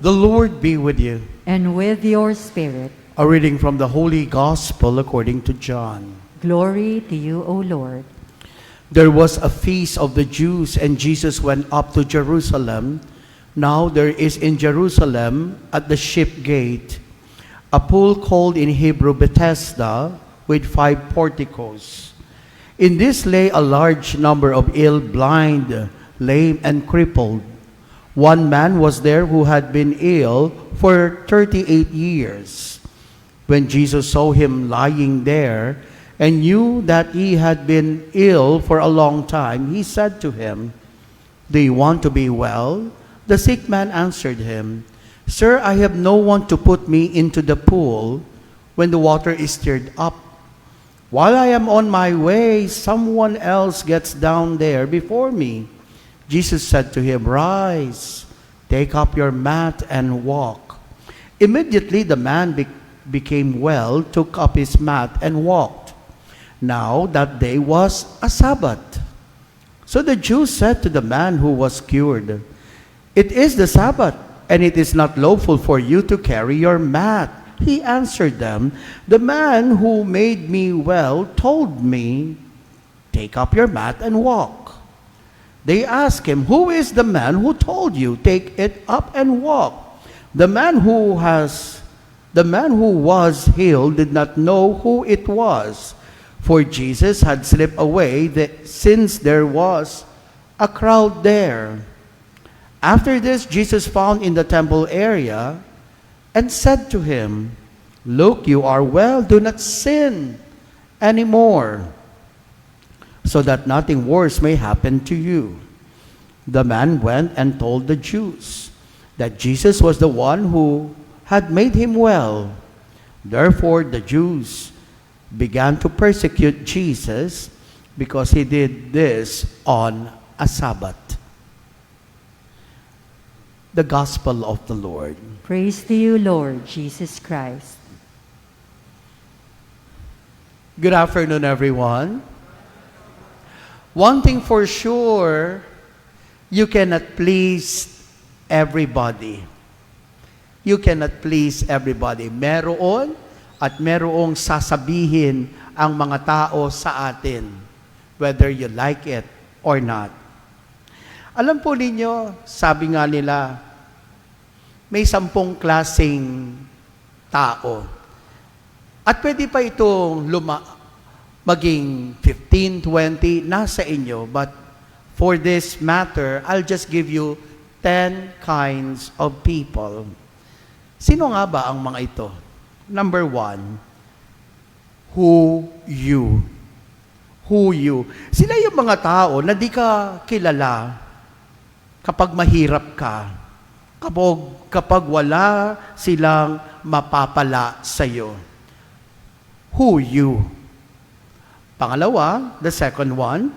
The Lord be with you. And with your spirit. A reading from the Holy Gospel according to John. Glory to you, O Lord. There was a feast of the Jews, and Jesus went up to Jerusalem. Now there is in Jerusalem, at the Sheep Gate, a pool called in Hebrew Bethesda, with 5 porticos. In this lay a large number of ill, blind, lame, and crippled. One man was there who had been ill for 38 years. When Jesus saw him lying there and knew that he had been ill for a long time, he said to him, "Do you want to be well?" The sick man answered him, "Sir, I have no one to put me into the pool when the water is stirred up. While I am on my way, someone else gets down there before me." Jesus said to him, "Rise, take up your mat and walk." Immediately the man became well, took up his mat and walked. Now that day was a Sabbath. So the Jews said to the man who was cured, "It is the Sabbath, and it is not lawful for you to carry your mat." He answered them, "The man who made me well told me, 'Take up your mat and walk.'" They asked him, "Who is the man who told you, 'Take it up and walk'?" The man who was healed did not know who it was, for Jesus had slipped away since there was a crowd there. After this, Jesus found in the temple area and said to him, "Look, you are well, do not sin anymore, so that nothing worse may happen to you." The man went and told the Jews that Jesus was the one who had made him well. Therefore, the Jews began to persecute Jesus because he did this on a Sabbath. The Gospel of the Lord. Praise to you, Lord Jesus Christ. Good afternoon, everyone. One thing for sure, you cannot please everybody. You cannot please everybody. Meron at merong sasabihin ang mga tao sa atin, whether you like it or not. Alam po ninyo, sabi nga nila, may 10 klaseng tao. At pwede pa itong maging 15, 20, nasa inyo. But for this matter, I'll just give you 10 kinds of people. Sino nga ba ang mga ito? Number 1, who you. Who you. Sila yung mga tao na di ka kilala kapag mahirap ka, kapag wala silang mapapala sa'yo. Who you. Pangalawa, the second one,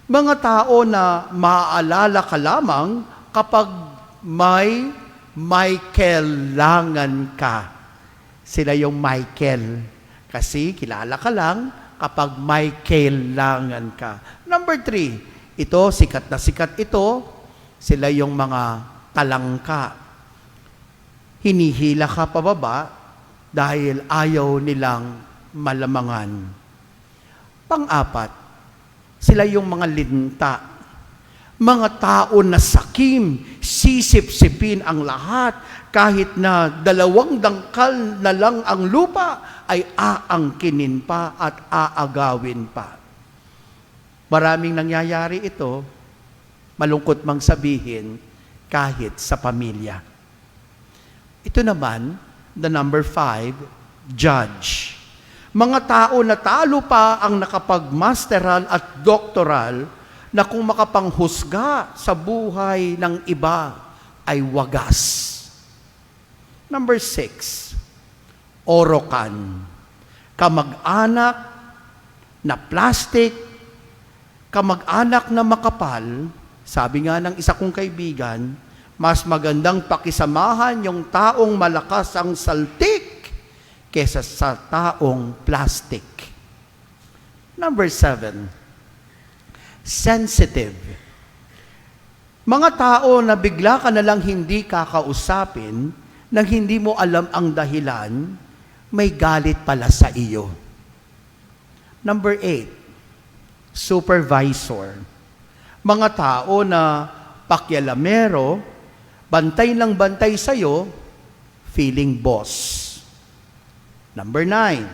mga tao na maaalala ka lamang kapag may kailangan ka. Sila yung Michael. Kasi kilala ka lang kapag may kailangan ka. Number 3, ito, sikat na sikat ito, sila yung mga talangka. Hinihila ka pababa dahil ayaw nilang malamangan. Pang-4, sila yung mga linta. Mga tao na sakim, sisip-sipin ang lahat, kahit na 2 dangkal na lang ang lupa, ay aangkinin pa at aagawin pa. Maraming nangyayari ito, malungkot mang sabihin, kahit sa pamilya. Ito naman, the number 5, judge. Mga tao na talo pa ang nakapag-masteral at doktoral, na kung makapanghusga sa buhay ng iba ay wagas. Number 6, orokan. Kamag-anak na plastic, kamag-anak na makapal. Sabi nga ng isa kong kaibigan, mas magandang pakisamahan yung taong malakas ang saltik kesa sa taong plastic. Number 7, sensitive. Mga tao na bigla ka na lang hindi kakausapin, nang hindi mo alam ang dahilan, may galit pala sa iyo. Number 8, supervisor. Mga tao na pakyalamero, bantay lang bantay sa'yo, feeling boss. Number 9,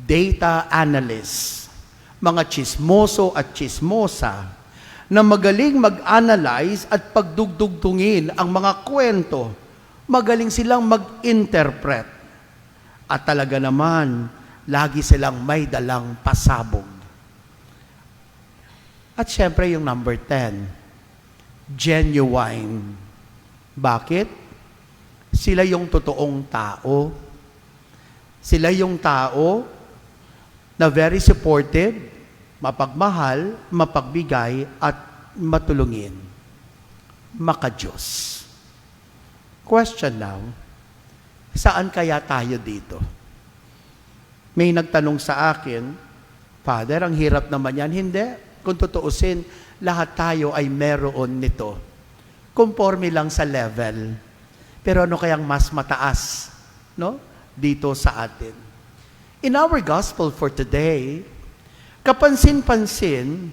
data analyst. Mga tsismoso at tsismosa na magaling mag-analyze at pagdugdugtungin ang mga kwento. Magaling silang mag-interpret. At talaga naman, lagi silang may dalang pasabog. At syempre yung number 10, genuine. Bakit? Sila yung totoong tao. Sila yung tao na very supportive, mapagmahal, mapagbigay, at matulungin. Maka-Diyos. Question now, saan kaya tayo dito? May nagtanong sa akin, Father, ang hirap naman yan. Hindi. Kung tutuusin, lahat tayo ay meron nito. Conforme lang sa level. Pero ano kayang mas mataas, no? Dito sa atin. In our gospel for today, kapansin-pansin,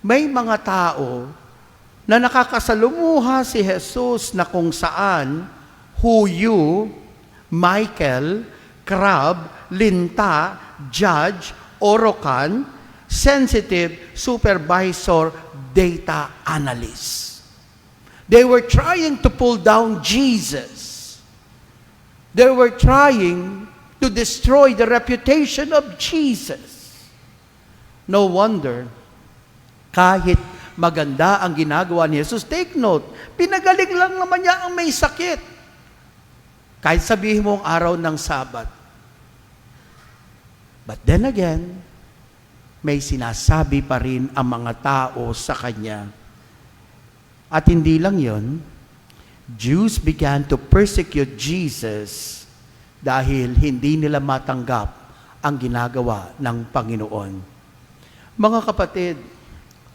may mga tao na nakakasalumuha si Jesus na kung saan Huyu, Michael, Crab, Linta, Judge, Orokan, sensitive, supervisor, data analyst. They were trying to pull down Jesus. They were trying to destroy the reputation of Jesus. No wonder, kahit maganda ang ginagawa ni Jesus, take note, pinagaling lang naman niya ang may sakit. Kahit sabihin mo ang araw ng Sabat. But then again, may sinasabi pa rin ang mga tao sa Kanya. At hindi lang yon, Jews began to persecute Jesus dahil hindi nila matanggap ang ginagawa ng Panginoon. Mga kapatid,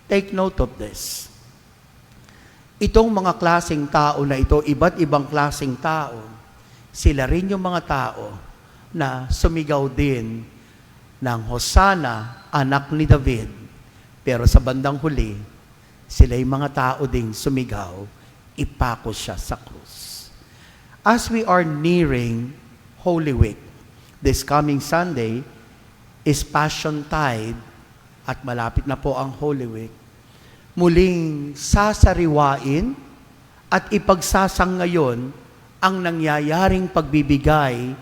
take note of this. Itong mga klaseng tao na ito, iba't ibang klaseng tao, sila rin yung mga tao na sumigaw din ng Hosana, anak ni David. Pero sa bandang huli, sila yung mga tao ding sumigaw, ipako siya sa krus. As we are nearing Holy Week, this coming Sunday is Passion Tide at malapit na po ang Holy Week. Muling sasariwain at ipagsasangayon ang nangyayaring pagbibigay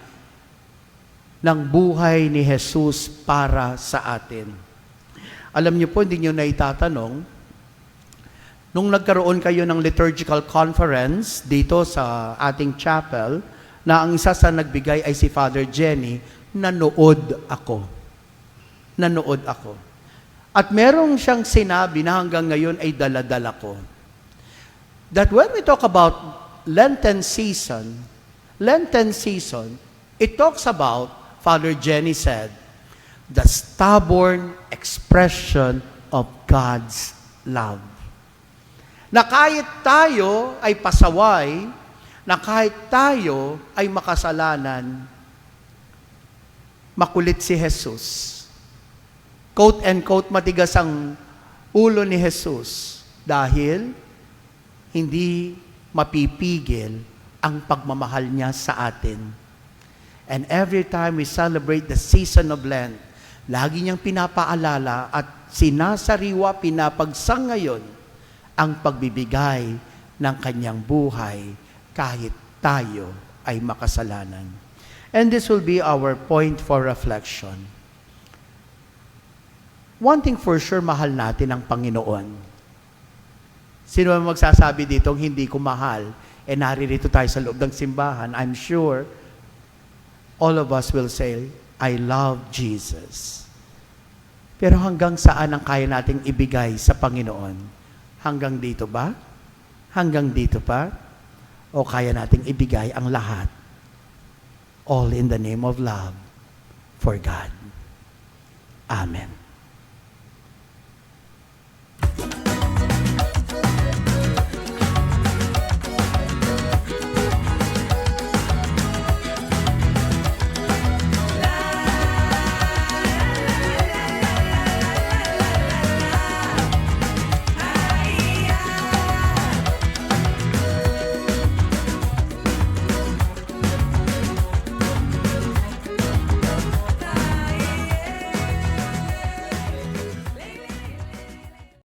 ng buhay ni Jesus para sa atin. Alam niyo po, hindi niyo na itatanong, nung nagkaroon kayo ng liturgical conference dito sa ating chapel, na ang isa sa nagbigay ay si Father Jenny, nanood ako. Nanood ako. At merong siyang sinabi na hanggang ngayon ay dala-dala ko. That when we talk about Lenten season, it talks about, Father Jenny said, the stubborn expression of God's love. Na kahit tayo ay pasaway, na kahit tayo ay makasalanan, makulit si Jesus. Quote and quote, matigas ang ulo ni Jesus dahil hindi mapipigil ang pagmamahal niya sa atin. And every time we celebrate the season of Lent, lagi niyang pinapaalala at sinasariwa, pinapagsangayon ang pagbibigay ng kanyang buhay kahit tayo ay makasalanan. And this will be our point for reflection. One thing for sure, mahal natin ang Panginoon. Sino ang magsasabi dito hindi ko mahal? E naririto tayo sa loob ng simbahan. I'm sure all of us will say, I love Jesus. Pero hanggang saan ang kaya nating ibigay sa Panginoon? Hanggang dito ba? Hanggang dito pa? O kaya nating ibigay ang lahat? All in the name of love for God. Amen.